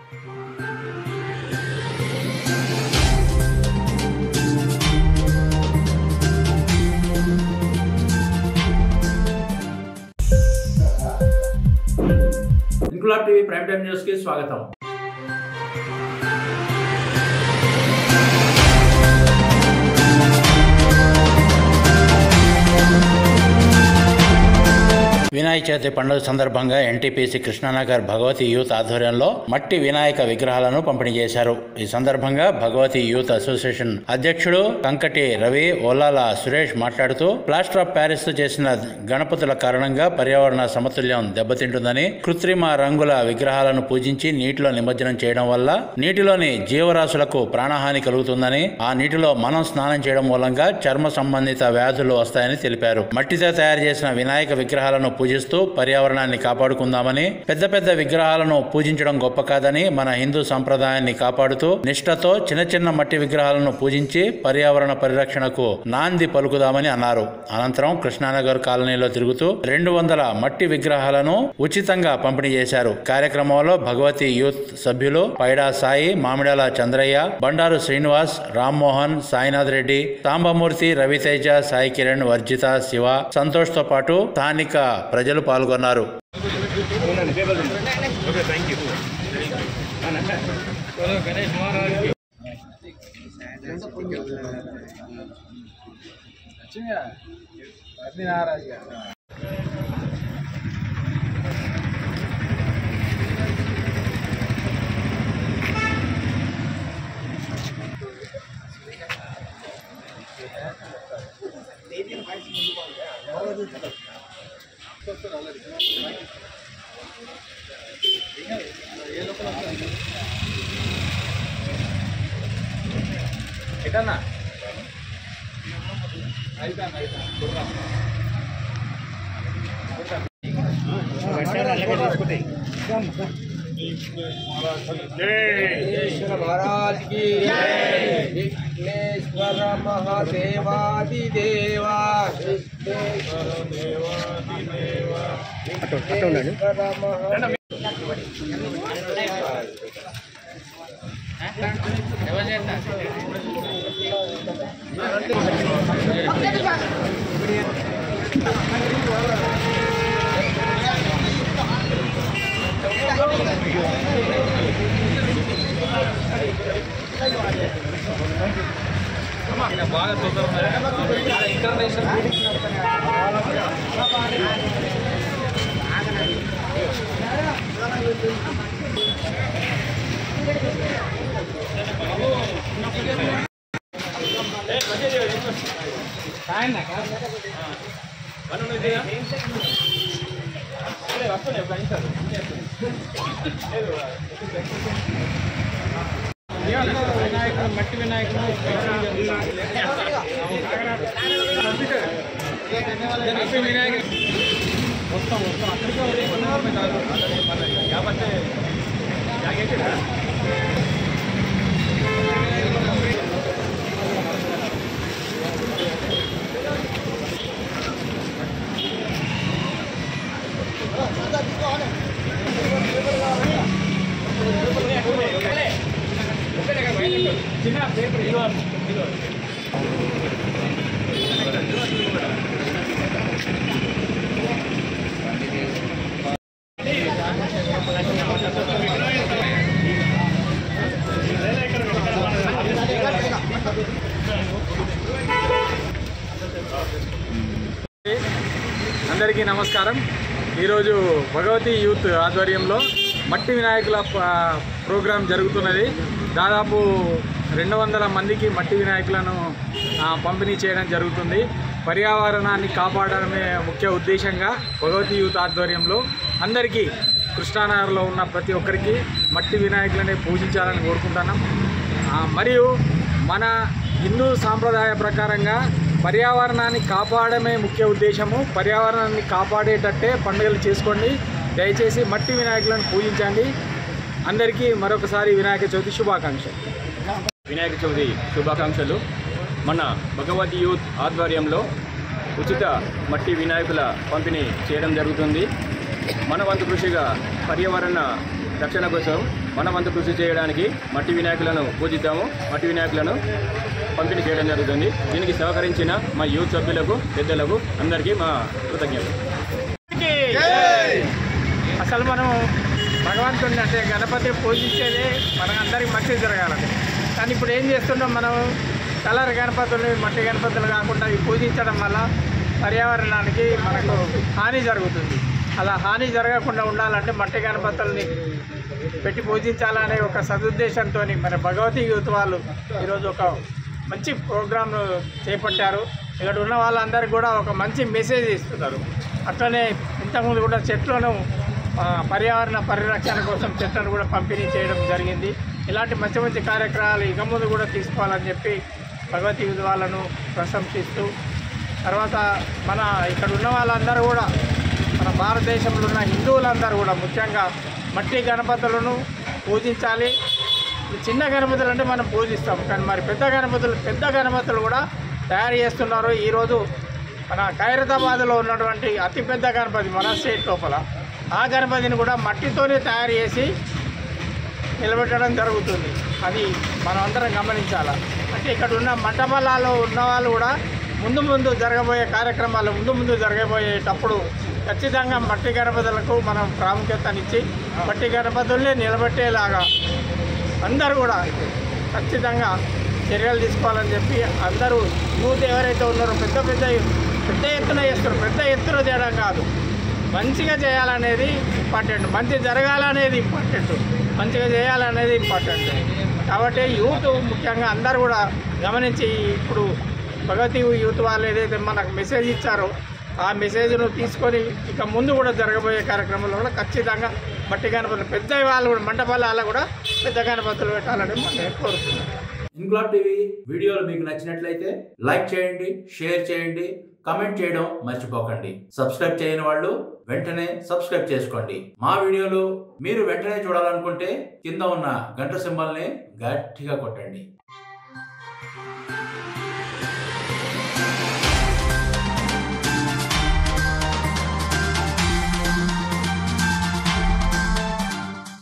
Inquilab TV prime time news కి స్వాగతం. వినాయక చవితి పండుగ సందర్భంగా ఎన్టీపీసీ కృష్ణానగర్ భగవతి యూత్ ఆధ్వర్యంలో మట్టి వినాయక విగ్రహాలను పంపిణీ చేశారు. ఈ సందర్భంగా భగవతి యూత్ అసోసియేషన్ అధ్యక్షుడు కంకటి రవి ఓలాల సురేష్ మాట్లాడుతూ ప్లాస్టర్ ఆఫ్ ప్యారిస్ తో చేసిన గణపతుల కారణంగా పర్యావరణ సమతుల్యం దెబ్బతింటుందని, కృత్రిమ రంగుల విగ్రహాలను పూజించి నీటిలో నిమజ్జనం చేయడం వల్ల నీటిలోని జీవరాశులకు ప్రాణహాని కలుగుతుందని, ఆ నీటిలో మనం స్నానం చేయడం మూలంగా చర్మ సంబంధిత వ్యాధులు వస్తాయని తెలిపారు. మట్టితో తయారు చేసిన వినాయక విగ్రహాలను పూజిస్తూ పర్యావరణాన్ని కాపాడుకుందామని, పెద్ద పెద్ద విగ్రహాలను పూజించడం గొప్ప కాదని, మన హిందూ సంప్రదాయాన్ని కాపాడుతూ నిష్ఠతో చిన్న చిన్న మట్టి విగ్రహాలను పూజించి పర్యావరణ పరిరక్షణకు నాంది పలుకుదామని అన్నారు. అనంతరం కృష్ణానగర్ కాలనీలో తిరుగుతూ 200 మట్టి విగ్రహాలను ఉచితంగా పంపిణీ చేశారు. కార్యక్రమంలో భగవతి యూత్ సభ్యులు పైడా సాయి, మామిడాల చంద్రయ్య, బండారు శ్రీనివాస్, రామ్మోహన్, సాయినాథ్ రెడ్డి, సాంబమూర్తి, రవితేజ, సాయి కిరణ్, వర్జిత, శివ, సంతోష్ తో పాటు స్థానిక ప్రజలు పాల్గొన్నారు. ఎటన్నా महाराज की विघ्नेश्वर महादेवादिदेवा బాగా వినాయకుడు మట్టి వినాయకుడు వినాయకుడు మొత్తం అక్కడికి చిన్న పేపర్ అందరికీ నమస్కారం. ఈరోజు భగవతి యూత్ ఆధ్వర్యంలో మట్టి వినాయకుల ప్రోగ్రాం జరుగుతున్నది. దాదాపు 200 మందికి మట్టి వినాయకులను పంపిణీ చేయడం జరుగుతుంది. పర్యావరణాన్ని కాపాడడమే ముఖ్య ఉద్దేశంగా భగవతి యూత్ ఆధ్వర్యంలో అందరికీ కృష్ణానగర్లో ఉన్న ప్రతి ఒక్కరికి మట్టి వినాయకులనే పూజించాలని కోరుకుంటున్నాం. మరియు మన హిందూ సాంప్రదాయ ప్రకారంగా పర్యావరణాన్ని కాపాడమే ముఖ్య ఉద్దేశము. పర్యావరణాన్ని కాపాడేటట్టే పండుగలు చేసుకోండి. దయచేసి మట్టి వినాయకులను పూజించండి. అందరికీ మరొకసారి వినాయక చవితి శుభాకాంక్షలు. వినాయక చవితి శుభాకాంక్షలు. మన భగవతి యూత్ ఆధ్వర్యంలో ఉచిత మట్టి వినాయకుల పంపిణీ చేయడం జరుగుతుంది. మన వంతు కృషిగా పర్యావరణ రక్షణ కోసం మన వంతు కృషి చేయడానికి మట్టి వినాయకులను పూజిద్దాము. మట్టి వినాయకులను పంపిణీ చేయడం జరుగుతుంది. దీనికి సహకరించిన మా యూత్ సభ్యులకు, పెద్దలకు అందరికీ మా కృతజ్ఞతలు. అసలు మనం భగవంతుడిని అంటే గణపతిని పూజించేదే మనకందరికీ మంచి జరగాలని. కానీ ఇప్పుడు ఏం చేస్తున్నాం, మనం కలర్ గణపతులు, మట్టి గణపతులు కాకుండా ఇవి పూజించడం వల్ల పర్యావరణానికి మనకు హాని జరుగుతుంది. అలా హాని జరగకుండా ఉండాలంటే మట్టి గణపతుల్ని పెట్టి పూజించాలనే ఒక సదుద్దేశంతో మన భగవతి యూత్ వాళ్ళు ఈరోజు ఒక మంచి ప్రోగ్రామ్ చేపట్టారు. ఇక్కడ ఉన్న వాళ్ళందరికీ కూడా ఒక మంచి మెసేజ్ ఇస్తున్నారు. అట్లనే ఇంతకుముందు కూడా చెట్లను పర్యావరణ పరిరక్షణ కోసం చెట్లను కూడా పంపిణీ చేయడం జరిగింది. ఇలాంటి మంచి మంచి కార్యక్రమాలు ఇక ముందు కూడా తీసుకోవాలని చెప్పి భగవతి యూత్ వాళ్ళను ప్రశంసిస్తూ, తర్వాత మన ఇక్కడ ఉన్న వాళ్ళందరూ కూడా మన భారతదేశంలో ఉన్న హిందువులందరూ కూడా ముఖ్యంగా మట్టి గణపతులను పూజించాలి. చిన్న గణపతులు అంటే మనం పూజిస్తాం, కానీ మరి పెద్ద గణపతులు కూడా తయారు చేస్తున్నారు. ఈరోజు మన ఖైరతాబాద్లో ఉన్నటువంటి అతిపెద్ద గణపతి మన స్టేట్ లోపల, ఆ గణపతిని కూడా మట్టితోనే తయారు చేసి నిలబెట్టడం జరుగుతుంది. అది మనం అందరం గమనించాలి. అంటే ఇక్కడ ఉన్న మంటపాలలో ఉన్న వాళ్ళు కూడా ముందు జరగబోయే కార్యక్రమాలు ముందు జరగబోయేటప్పుడు ఖచ్చితంగా మట్టి గణపతులకు మనం ప్రాముఖ్యతనిచ్చి మట్టి గణపతుల్ని నిలబెట్టేలాగా అందరూ కూడా ఖచ్చితంగా చర్యలు తీసుకోవాలని చెప్పి అందరూ యూత్ ఎవరైతే ఉన్నారో పెద్ద ఎత్తున చేస్తారు. పెద్ద ఎత్తున చేయడం కాదు, మంచిగా చేయాలనేది ఇంపార్టెంట్, మంచి జరగాలనేది ఇంపార్టెంట్, మంచిగా చేయాలనేది ఇంపార్టెంట్. కాబట్టి యూత్ ముఖ్యంగా అందరూ కూడా గమనించి ఇప్పుడు భగవతి యూత్ వాళ్ళు ఏదైతే మనకు మెసేజ్ ఇచ్చారో ఆ మెసేజ్ను తీసుకొని ఇక ముందు కూడా జరగబోయే కార్యక్రమంలో కూడా ఖచ్చితంగా మట్టి గణపతులు పెద్ద వాళ్ళు కూడా మంటపాల కూడా పెద్ద గణపతులు పెట్టాలని నేను కోరుతున్నాను. ఇన్క్లాబ్ టీవీ వీడియోలు మీకు నచ్చినట్లయితే లైక్ చేయండి, షేర్ చేయండి, కమెంట్ చేయడం మర్చిపోకండి. సబ్స్క్రైబ్ చేయని వాళ్ళు వెంటనే సబ్స్క్రైబ్ చేసుకోండి. మా వీడియోలు మీరు వెంటనే చూడాలనుకుంటే కింద ఉన్న గంట సింబల్ని గట్టిగా కొట్టండి.